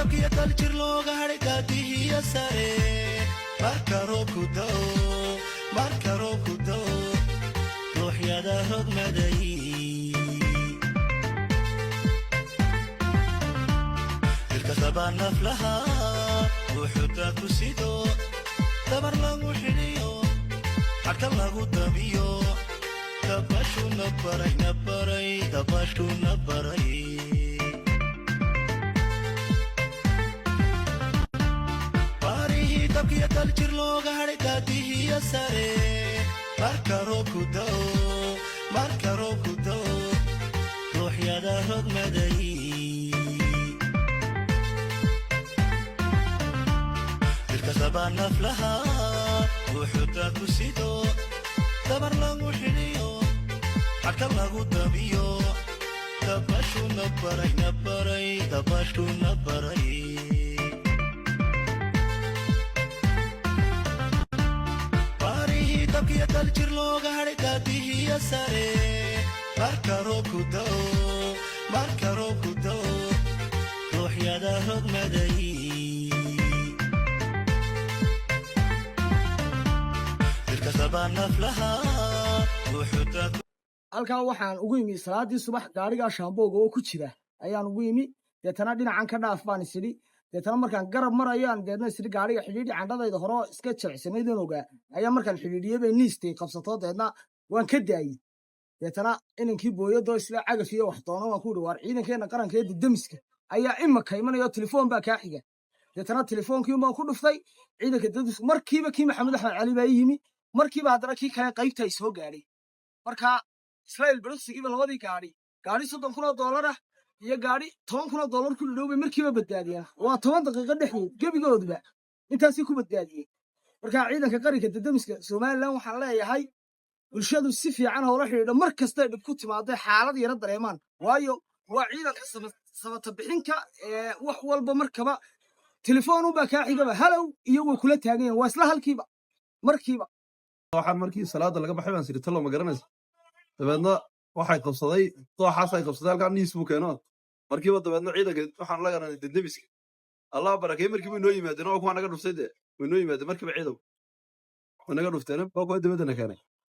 dabkiya daljir looga hadhay daadihiya sare marka roobku da'o ruuxyada rogmaday irkasabaa naflaha ruuxuda ku sido dabar lagu xidhiyo xadka lagu damiyo dabashuna baray baarihii dabkiya daljir looga hadhay daadihiya sare marka roobku da'o ruuxyada rogmaday irkasabaa naflaha ruuxuda ku sido dabar lagu xidhiyo xadka lagu damiyo dabashuna baray baarihii dabkiya daljir looga hadhay daadihiya sare marka roobku da'o ruuxyada rogmaday irkasabaa naflaha ruuxuda halkaa waxaan ugu yimi salaadii subax gaarigaa shaambooga oo ku jira ayaan ugu yimi deetana dhinacan ka dhaaf baan isidhi deetana markaan garab marayaan deedna isidhi gaariga xidhiidhi candhadayda horeo iska jilicsanaydin ogaa ayaa markaan xidhiidhiyey bay niistay qabsato deedna waan ka daayey deetana inankii booyadoo isla cagaf iyo wax doono waan ku ihi waar ciidankeenna qarankeeda demiska ayaa imaka imanayoo telefoon baa kaa xiga deetana telefoonkii baan ku dhuftay ciidanka demiska markiiba kii maxamed axmed cali baa yimi markiiba haddana kii kale qaybta ay soo gaadhay markaa israa'iil barosigiiba labadii gaadhi $30,000 ah iyo gaadhi $10,000 ku dhowbay markiiba badbaadiyeen waa 10 daqiiqo dhexdeed gebigooduba intaasii ku badbaadiyey markaa ciidanka qaranka demiska somalilan waxaan leeyahay bulshadu si fiican hoola xidhiidho mar kastay dhib ku timaaday xaalad yara dareemaan waayo waa ciidanka sabata bixinka wax walba markaba telefoonunbaa kaa xigaba halow iyagoo kula taaganyahan waa isla halkiiba markiiba waxaan markii salaada laga baxay baan sirtalo ma garanaysa dabeedna waxay qabsaday dooxaas ay qabsaday halkaa niis buu keeno markiiba dabeedna ciidanka waxaan la garanay demiska allah barakay markiiba inoo yimaadeen oo kuwa naga dhuftay way inoo yimaadeen markiiba ciidanku way naga dhufteen oo kuwa dibadana keenay